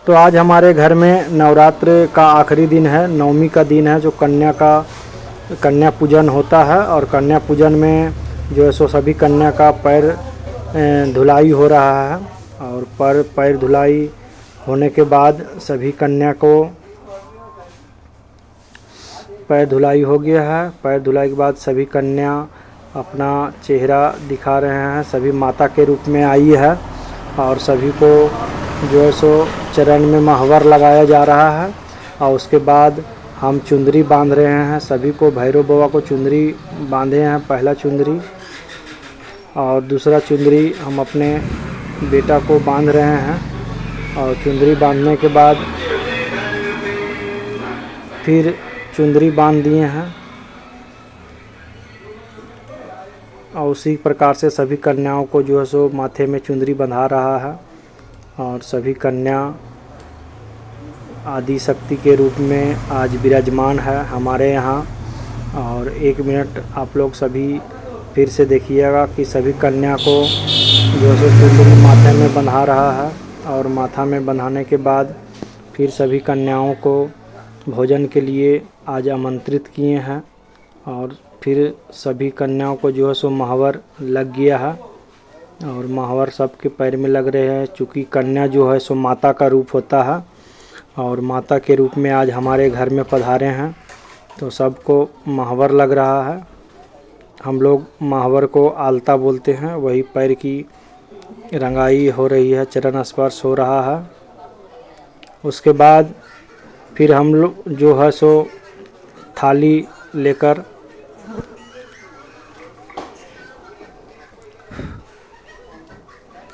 तो आज हमारे घर में नवरात्र का आखिरी दिन है, नवमी का दिन है, जो कन्या पूजन होता है। और कन्या पूजन में जो है सो सभी कन्या का पैर धुलाई हो रहा है। और पैर धुलाई होने के बाद सभी कन्या को पैर धुलाई हो गया है। पैर धुलाई के बाद सभी कन्या अपना चेहरा दिखा रहे हैं, सभी माता के रूप में आई है। और सभी को जो है सो चरण में महवर लगाया जा रहा है। और उसके बाद हम चुंदरी बांध रहे हैं, सभी को भैरव बाबा को चुंदरी बांधे हैं, पहला चुंदरी। और दूसरा चुंदरी हम अपने बेटा को बांध रहे हैं। और चुंदरी बांधने के बाद फिर चुंदरी बांध दिए हैं। और उसी प्रकार से सभी कन्याओं को जो है सो माथे में चुंदरी बंधा रहा है। और सभी कन्या आदि शक्ति के रूप में आज विराजमान है हमारे यहाँ। और 1 मिनट आप लोग सभी फिर से देखिएगा कि सभी कन्या को जो है चुंदरी माथे में बंधा रहा है। और माथा में बंधाने के बाद फिर सभी कन्याओं को भोजन के लिए आज आमंत्रित किए हैं। और फिर सभी कन्याओं को जो है सो महावर लग गया है। और महावर सबके पैर में लग रहे हैं, चूँकि कन्या जो है सो माता का रूप होता है। और माता के रूप में आज हमारे घर में पधारे हैं, तो सबको महावर लग रहा है। हम लोग महावर को आलता बोलते हैं, वही पैर की रंगाई हो रही है, चरण स्पर्श हो रहा है। उसके बाद फिर हम लोग जो है सो थाली लेकर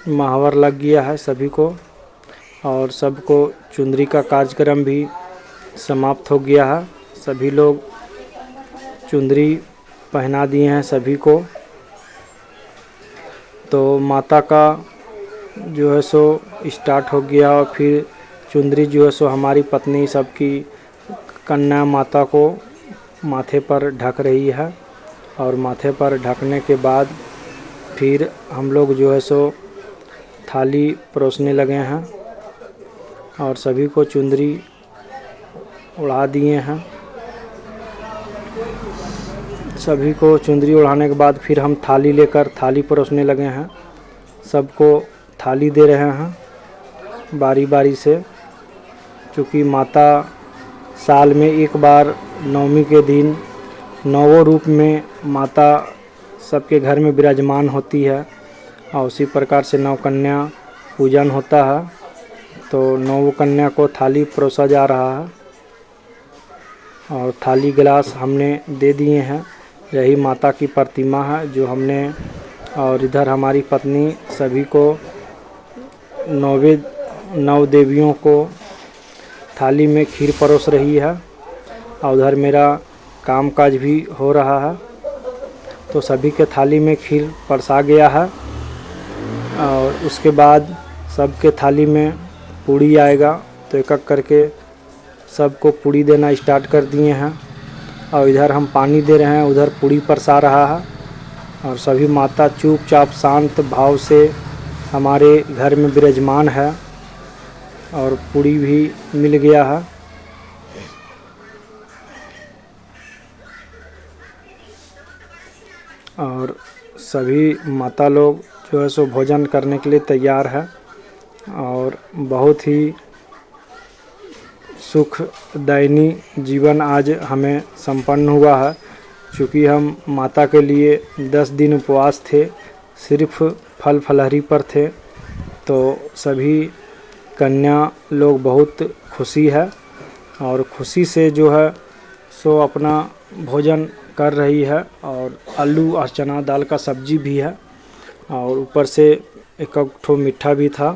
महावर लग गया है सभी को। और सबको चुंदरी का कार्यक्रम भी समाप्त हो गया है। सभी लोग चुंदरी पहना दिए हैं सभी को। तो माता का जो है सो स्टार्ट हो गया। और फिर चुंदरी जो है सो हमारी पत्नी सबकी कन्या माता को माथे पर ढक रही है। और माथे पर ढकने के बाद फिर हम लोग जो है सो थाली परोसने लगे हैं। और सभी को चुंदरी उड़ा दिए हैं। सभी को चुंदरी उड़ाने के बाद फिर हम थाली लेकर थाली परोसने लगे हैं। सबको थाली दे रहे हैं बारी बारी से, क्योंकि माता साल में एक बार नवमी के दिन नौवों रूप में माता सबके घर में विराजमान होती है। और उसी प्रकार से नौ कन्या पूजन होता है। तो नौ कन्या को थाली परोसा जा रहा है। और थाली गिलास हमने दे दिए हैं। यही माता की प्रतिमा है जो हमने। और इधर हमारी पत्नी सभी को 9 देवियों को थाली में खीर परोस रही है। और उधर मेरा कामकाज भी हो रहा है। तो सभी के थाली में खीर परसा गया है। और उसके बाद सबके थाली में पूड़ी आएगा, तो एक एक करके सबको पूड़ी देना स्टार्ट कर दिए हैं। और इधर हम पानी दे रहे हैं, उधर पूड़ी परसा रहा है। और सभी माता चुपचाप शांत भाव से हमारे घर में विराजमान है। और पूड़ी भी मिल गया है। और सभी माता लोग जो है सो भोजन करने के लिए तैयार है। और बहुत ही सुखदायिनी जीवन आज हमें संपन्न हुआ है, क्योंकि हम माता के लिए 10 दिन उपवास थे, सिर्फ फल फलहरी पर थे। तो सभी कन्या लोग बहुत खुशी है। और खुशी से जो है सो अपना भोजन कर रही है। और आलू और चना दाल का सब्जी भी है। और ऊपर से एक ठो मीठा भी था।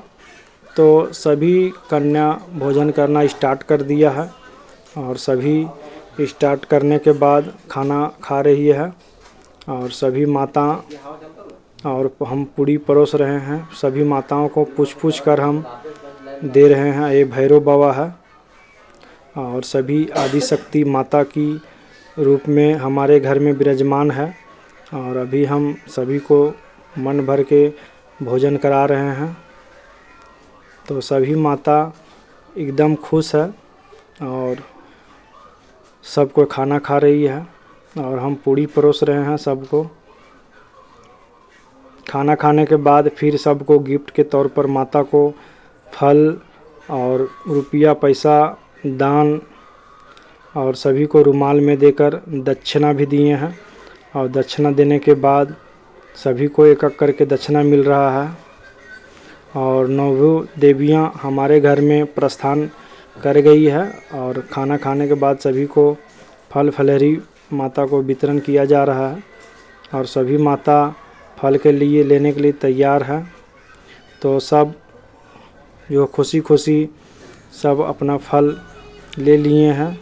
तो सभी कन्या भोजन करना स्टार्ट कर दिया है। और सभी स्टार्ट करने के बाद खाना खा रही है। और सभी माता और हम पूड़ी परोस रहे हैं। सभी माताओं को पूछ कर हम दे रहे हैं। ये भैरव बाबा है। और सभी आदि शक्ति माता की रूप में हमारे घर में विराजमान है। और अभी हम सभी को मन भर के भोजन करा रहे हैं। तो सभी माता एकदम खुश है और सबको खाना खा रही है और हम पूड़ी परोस रहे हैं सबको। खाना खाने के बाद फिर सबको गिफ्ट के तौर पर माता को फल और रुपया पैसा दान और सभी को रुमाल में देकर दक्षिणा भी दिए हैं। और दक्षिणा देने के बाद सभी को एक एक करके दक्षिणा मिल रहा है। और नौवीं देवियाँ हमारे घर में प्रस्थान कर गई है और खाना खाने के बाद सभी को फल फलहरी माता को वितरण किया जा रहा है और सभी माता फल के लिए लेने के लिए तैयार है। तो सब जो खुशी खुशी सब अपना फल ले लिए हैं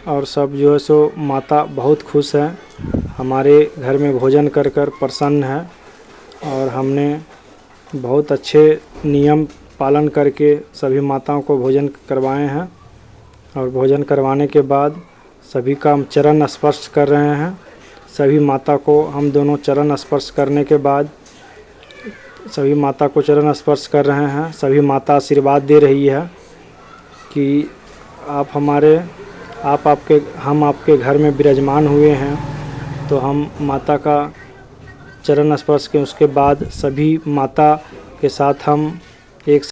और सब जो है सो माता बहुत खुश है, हमारे घर में भोजन कर कर प्रसन्न है। और हमने बहुत अच्छे नियम पालन करके सभी माताओं को भोजन करवाए हैं और भोजन करवाने के बाद सभी का हम चरण स्पर्श कर रहे हैं। सभी माता को हम दोनों चरण स्पर्श करने के बाद सभी माता को चरण स्पर्श कर रहे हैं। सभी माता आशीर्वाद दे रही है कि हम आपके घर में विराजमान हुए हैं। तो हम माता का चरण स्पर्श के उसके बाद सभी माता के साथ हम एक